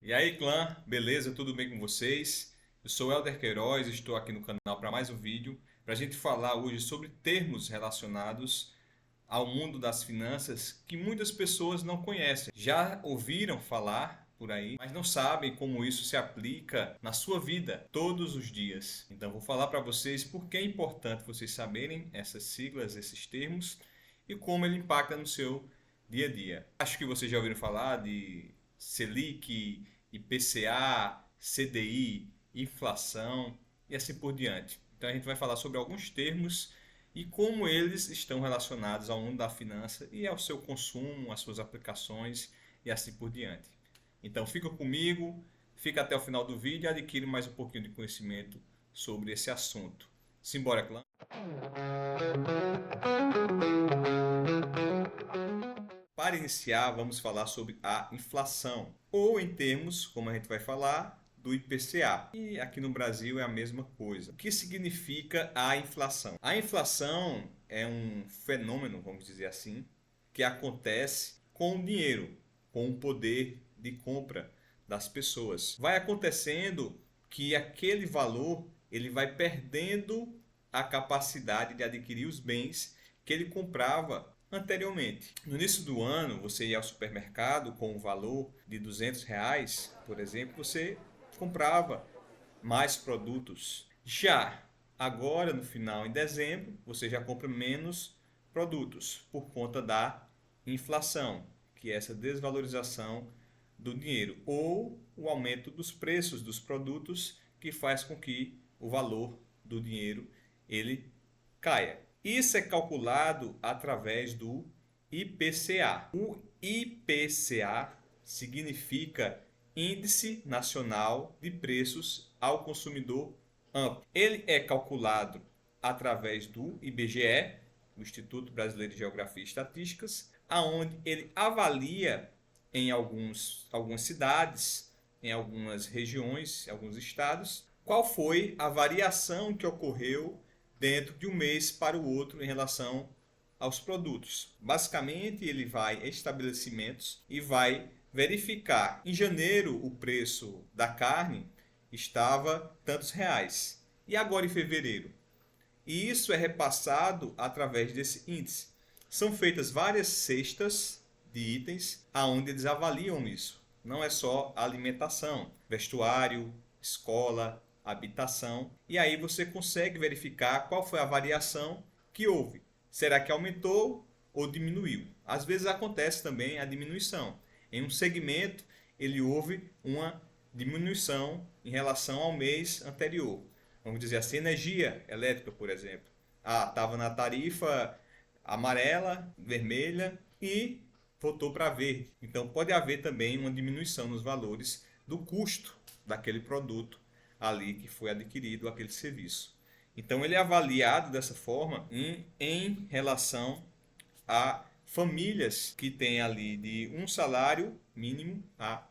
E aí, clã, beleza? Tudo bem com vocês? Eu sou Elder Queiroz, estou aqui no canal para mais um vídeo para a gente falar hoje sobre termos relacionados ao mundo das finanças que muitas pessoas não conhecem. Já ouviram falar por aí, mas não sabem como isso se aplica na sua vida todos os dias. Então, vou falar para vocês por que é importante vocês saberem essas siglas, esses termos e como ele impacta no seu dia a dia. Acho que vocês já ouviram falar de Selic, IPCA, CDI, inflação e assim por diante. Então a gente vai falar sobre alguns termos e como eles estão relacionados ao mundo da finança e ao seu consumo, às suas aplicações e assim por diante. Então fica comigo, fica até o final do vídeo e adquire mais um pouquinho de conhecimento sobre esse assunto. Simbora, clã! Para iniciar, vamos falar sobre a inflação, ou em termos, como a gente vai falar, do IPCA. E aqui no Brasil é a mesma coisa. O que significa a inflação? A inflação é um fenômeno, vamos dizer assim, que acontece com o dinheiro, com o poder de compra das pessoas. Vai acontecendo que aquele valor ele vai perdendo a capacidade de adquirir os bens que ele comprava anteriormente. No início do ano, você ia ao supermercado com um valor de R$ 200, por exemplo, você comprava mais produtos. Já agora, no final, em dezembro, você já compra menos produtos por conta da inflação, que é essa desvalorização do dinheiro, ou o aumento dos preços dos produtos que faz com que o valor do dinheiro ele caia. Isso é calculado através do IPCA. O IPCA significa Índice Nacional de Preços ao Consumidor Amplo. Ele é calculado através do IBGE, o Instituto Brasileiro de Geografia e Estatísticas, aonde ele avalia em algumas cidades, em algumas regiões, em alguns estados, qual foi a variação que ocorreu dentro de um mês para o outro em relação aos produtos. Basicamente, ele vai em estabelecimentos e vai verificar. Em janeiro, o preço da carne estava tantos reais. E agora em fevereiro? E isso é repassado através desse índice. São feitas várias cestas de itens aonde eles avaliam isso. Não é só alimentação, vestuário, escola, habitação. E aí você consegue verificar qual foi a variação que houve. Será que aumentou ou diminuiu? Às vezes acontece também a diminuição. Em um segmento, ele houve uma diminuição em relação ao mês anterior. Vamos dizer assim, energia elétrica, por exemplo. Estava na tarifa amarela, vermelha e voltou para verde. Então pode haver também uma diminuição nos valores do custo daquele produto ali que foi adquirido, aquele serviço. Então ele é avaliado dessa forma em relação a famílias que têm ali de um salário mínimo a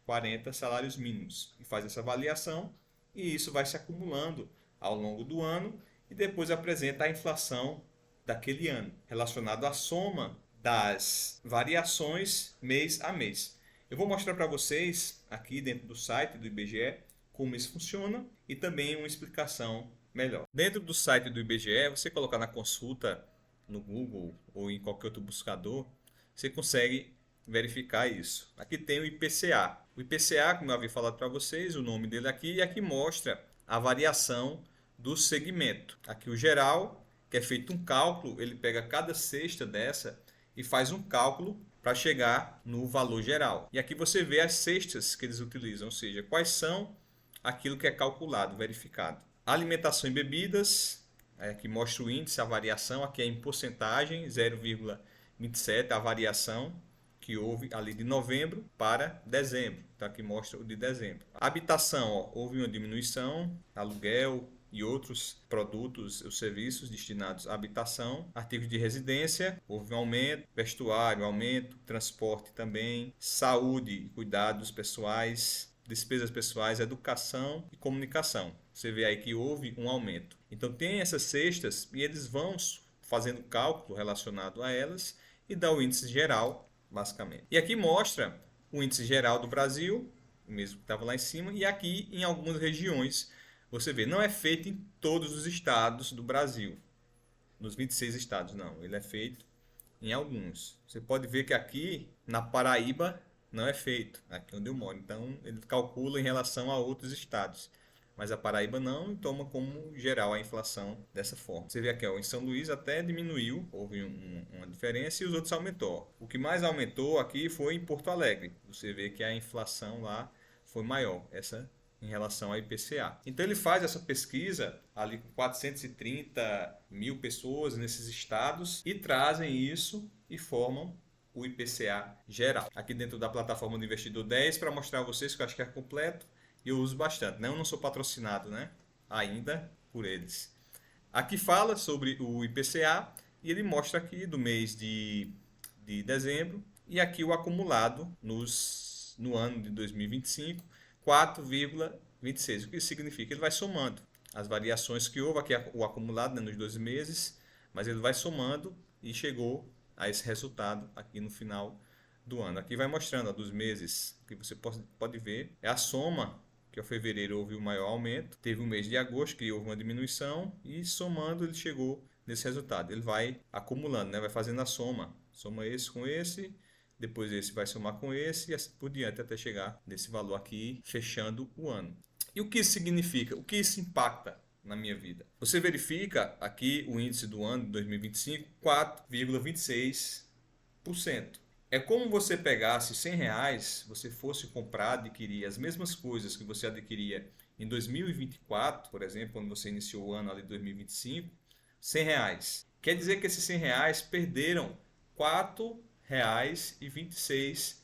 40 salários mínimos. E faz essa avaliação e isso vai se acumulando ao longo do ano e depois apresenta a inflação daquele ano, relacionado à soma das variações mês a mês. Eu vou mostrar para vocês aqui dentro do site do IBGE como isso funciona e também uma explicação melhor. Dentro do site do IBGE, você colocar na consulta no Google ou em qualquer outro buscador, você consegue verificar isso. Aqui tem o IPCA. O IPCA, como eu havia falado para vocês, o nome dele aqui, e aqui mostra a variação do segmento. Aqui o geral, que é feito um cálculo, ele pega cada cesta dessa e faz um cálculo para chegar no valor geral. E aqui você vê as cestas que eles utilizam, ou seja, quais são aquilo que é calculado, verificado. Alimentação e bebidas, aqui mostra o índice, a variação, aqui é em porcentagem, 0,27, a variação que houve ali de novembro para dezembro. Então aqui mostra o de dezembro. Habitação, houve uma diminuição, aluguel e outros produtos ou serviços destinados à habitação. Artigos de residência, houve um aumento. Vestuário, aumento. Transporte também. Saúde e cuidados pessoais. Despesas pessoais, educação e comunicação. Você vê aí que houve um aumento. Então tem essas cestas e eles vão fazendo cálculo relacionado a elas e dá o índice geral, basicamente. E aqui mostra o índice geral do Brasil o mesmo que estava lá em cima, e aqui em algumas regiões você vê, não é feito em todos os estados do Brasil, nos 26 estados, não, ele é feito em alguns. Você pode ver que aqui na Paraíba não é feito, aqui onde eu moro, então ele calcula em relação a outros estados. Mas a Paraíba não e toma como geral a inflação dessa forma. Você vê aqui, ó, em São Luís até diminuiu, houve uma diferença e os outros aumentou. O que mais aumentou aqui foi em Porto Alegre. Você vê que a inflação lá foi maior, essa em relação ao IPCA. Então ele faz essa pesquisa ali com 430 mil pessoas nesses estados e trazem isso e formam o IPCA geral. Aqui dentro da plataforma do Investidor 10 para mostrar a vocês que eu acho que é completo e eu uso bastante. Né? Eu não sou patrocinado, né? Ainda por eles. Aqui fala sobre o IPCA e ele mostra aqui do mês de dezembro e aqui o acumulado no ano de 2025, 4,26. O que isso significa? Ele vai somando as variações que houve, aqui o acumulado, né, nos 12 meses, mas ele vai somando e chegou a esse resultado aqui no final do ano. Aqui vai mostrando, ó, dos meses que você pode ver, é a soma, que é o fevereiro houve o maior aumento, teve o mês de agosto que houve uma diminuição e somando ele chegou nesse resultado. Ele vai acumulando, né? Vai fazendo a soma, soma esse com esse, depois esse vai somar com esse e assim por diante até chegar nesse valor aqui, fechando o ano. E o que isso significa? O que isso impacta na minha vida? Você verifica aqui o índice do ano de 2025, 4,26%. É como você pegasse R$ 100, você fosse comprar, adquirir as mesmas coisas que você adquiria em 2024, por exemplo, quando você iniciou o ano ali de 2025, R$ 100. Quer dizer que esses R$ 100 perderam R$ 4,26,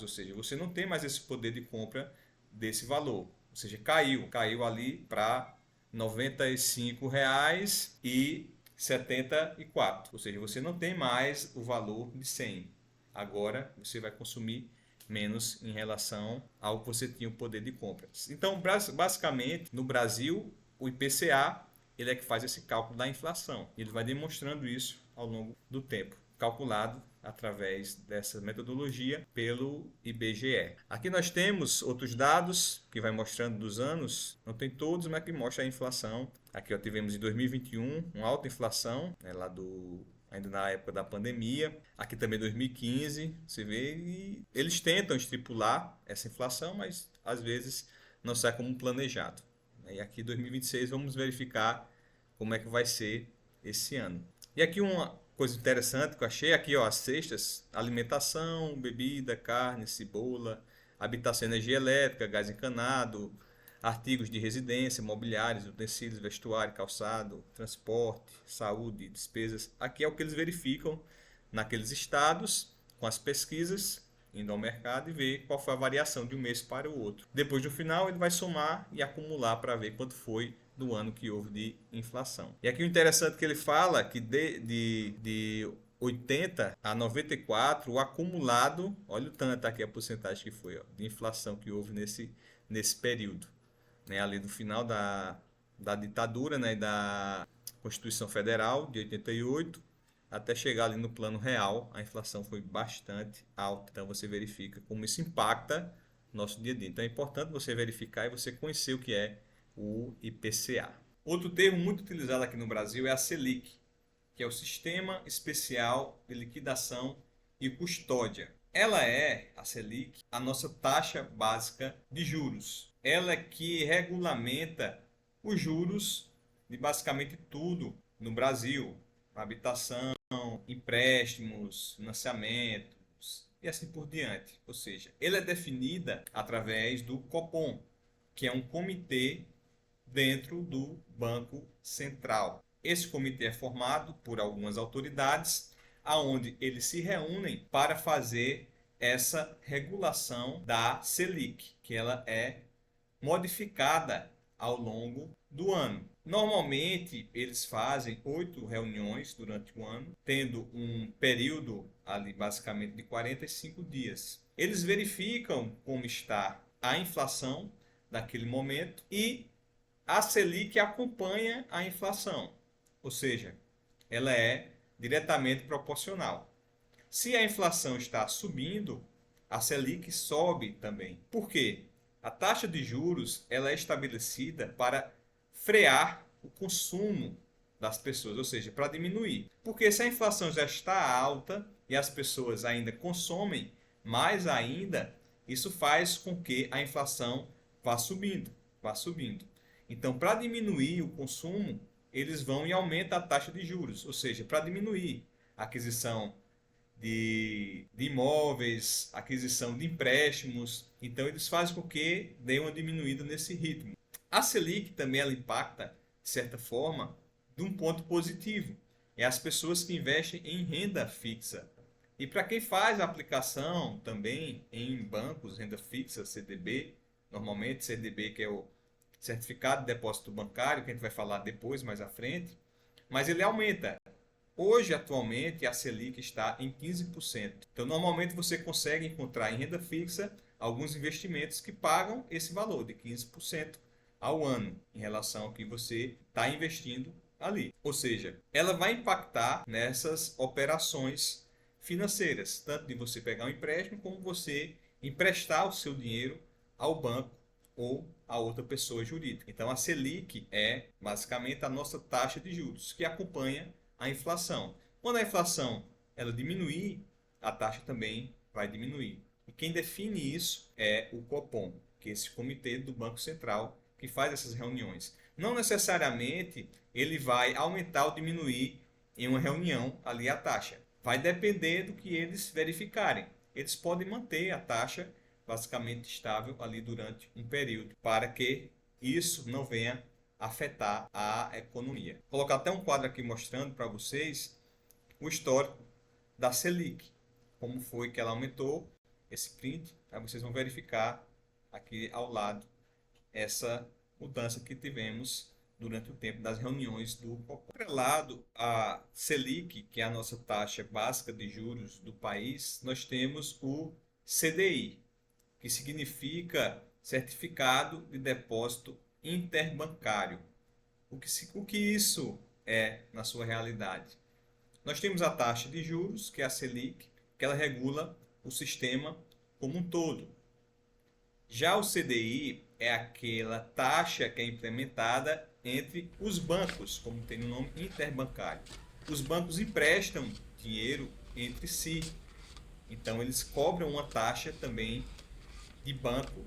ou seja, você não tem mais esse poder de compra desse valor, ou seja, caiu ali para R$ 95,74, ou seja, você não tem mais o valor de 100. Agora você vai consumir menos em relação ao que você tinha o poder de compra. Então, basicamente, no Brasil, o IPCA ele é que faz esse cálculo da inflação. Ele vai demonstrando isso ao longo do tempo, calculado através dessa metodologia pelo IBGE. Aqui nós temos outros dados que vai mostrando dos anos, não tem todos, mas que mostra a inflação. Aqui ó, tivemos em 2021 uma alta inflação, né, ainda na época da pandemia. Aqui também 2015, você vê, e eles tentam estipular essa inflação, mas às vezes não sai como planejado. E aqui 2026 vamos verificar como é que vai ser esse ano. E aqui uma coisa interessante que eu achei, aqui ó, as cestas, alimentação, bebida, carne, cebola, habitação, energia elétrica, gás encanado, artigos de residência, mobiliários, utensílios, vestuário, calçado, transporte, saúde, despesas. Aqui é o que eles verificam naqueles estados, com as pesquisas, indo ao mercado e ver qual foi a variação de um mês para o outro. Depois, no final, ele vai somar e acumular para ver quanto foi do ano que houve de inflação. E aqui o interessante é que ele fala que de 80 a 94, o acumulado, olha o tanto aqui a porcentagem que foi, ó, de inflação que houve nesse período. Né, ali no final da ditadura, né, da Constituição Federal de 88, até chegar ali no plano real, a inflação foi bastante alta. Então você verifica como isso impacta o nosso dia a dia. Então é importante você verificar e você conhecer o que é o IPCA. Outro termo muito utilizado aqui no Brasil é a Selic, que é o Sistema Especial de Liquidação e Custódia. Ela é, a Selic, a nossa taxa básica de juros. Ela é que regulamenta os juros de basicamente tudo no Brasil. Habitação, empréstimos, financiamentos e assim por diante. Ou seja, ela é definida através do Copom, que é um comitê dentro do Banco Central. Esse comitê é formado por algumas autoridades, aonde eles se reúnem para fazer essa regulação da Selic, que ela é modificada ao longo do ano. Normalmente, eles fazem 8 reuniões durante o ano, tendo um período ali basicamente de 45 dias. Eles verificam como está a inflação naquele momento e a Selic acompanha a inflação, ou seja, ela é diretamente proporcional. Se a inflação está subindo, a Selic sobe também. Por quê? A taxa de juros ela é estabelecida para frear o consumo das pessoas, ou seja, para diminuir. Porque se a inflação já está alta e as pessoas ainda consomem mais ainda, isso faz com que a inflação vá subindo, vá subindo. Então, para diminuir o consumo, eles vão e aumentam a taxa de juros, ou seja, para diminuir a aquisição de imóveis, aquisição de empréstimos. Então, eles fazem com que dê uma diminuída nesse ritmo. A Selic também ela impacta, de certa forma, de um ponto positivo. É as pessoas que investem em renda fixa. E para quem faz a aplicação também em bancos, renda fixa, CDB, normalmente CDB que é o Certificado de Depósito Bancário, que a gente vai falar depois, mais à frente, mas ele aumenta. Hoje, atualmente, a Selic está em 15%. Então, normalmente você consegue encontrar em renda fixa alguns investimentos que pagam esse valor de 15% ao ano em relação ao que você está investindo ali. Ou seja, ela vai impactar nessas operações financeiras, tanto de você pegar um empréstimo como você emprestar o seu dinheiro ao banco ou a outra pessoa jurídica. Então, a Selic é basicamente a nossa taxa de juros que acompanha a inflação. Quando a inflação ela diminuir, a taxa também vai diminuir. E quem define isso é o Copom, que é esse comitê do Banco Central que faz essas reuniões. Não necessariamente ele vai aumentar ou diminuir em uma reunião ali a taxa. Vai depender do que eles verificarem. Eles podem manter a taxa basicamente estável ali durante um período, para que isso não venha afetar a economia. Vou colocar até um quadro aqui mostrando para vocês o histórico da Selic, como foi que ela aumentou, esse print, aí vocês vão verificar aqui ao lado essa mudança que tivemos durante o tempo das reuniões do Copom. Atrelado à Selic, que é a nossa taxa básica de juros do país, nós temos o CDI, que significa Certificado de Depósito Interbancário. O que isso é na sua realidade? Nós temos a taxa de juros, que é a Selic, que ela regula o sistema como um todo. Já o CDI é aquela taxa que é implementada entre os bancos, como tem no nome interbancário. Os bancos emprestam dinheiro entre si, então eles cobram uma taxa também de banco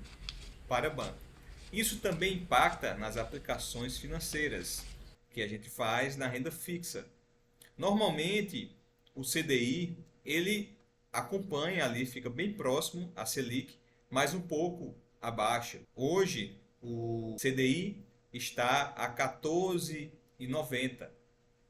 para banco. Isso também impacta nas aplicações financeiras que a gente faz na renda fixa. Normalmente, o CDI, ele acompanha ali, fica bem próximo à Selic, mas um pouco abaixo. Hoje, o CDI está a 14,90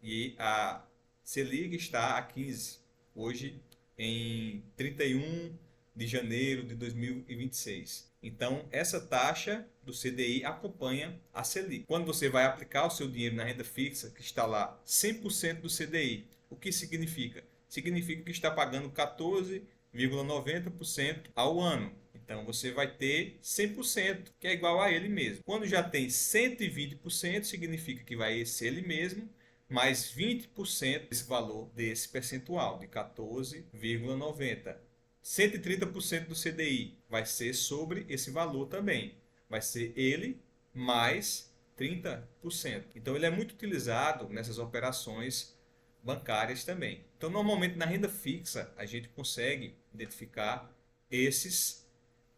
e a Selic está a 15. Hoje, em 31 de janeiro de 2026. Então, essa taxa do CDI acompanha a Selic. Quando você vai aplicar o seu dinheiro na renda fixa, que está lá 100% do CDI, o que significa? Significa que está pagando 14,90% ao ano. Então, você vai ter 100%, que é igual a ele mesmo. Quando já tem 120%, significa que vai ser ele mesmo, mais 20% desse valor, desse percentual, de 14,90%. 130% do CDI vai ser sobre esse valor também. Vai ser ele mais 30%. Então, ele é muito utilizado nessas operações bancárias também. Então, normalmente na renda fixa, a gente consegue identificar esses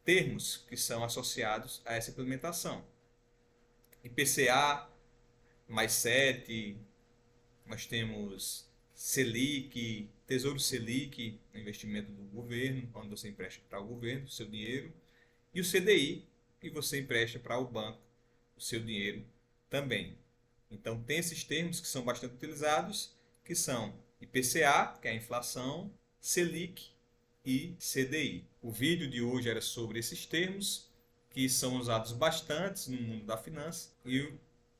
termos que são associados a essa implementação. IPCA mais 7, nós temos Selic, Tesouro Selic, investimento do governo, quando você empresta para o governo o seu dinheiro, e o CDI, que você empresta para o banco o seu dinheiro também. Então, tem esses termos que são bastante utilizados, que são IPCA, que é a inflação, Selic e CDI. O vídeo de hoje era sobre esses termos, que são usados bastante no mundo da finança, e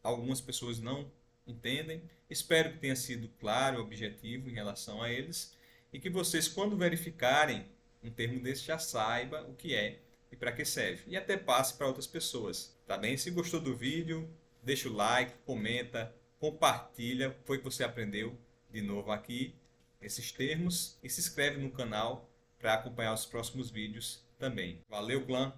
algumas pessoas não entendem. Espero que tenha sido claro e objetivo em relação a eles e que vocês, quando verificarem um termo desse, já saiba o que é e para que serve. E até passe para outras pessoas, tá bem? Se gostou do vídeo, deixa o like, comenta, compartilha o que você aprendeu de novo aqui, esses termos, e se inscreve no canal para acompanhar os próximos vídeos também. Valeu, clã!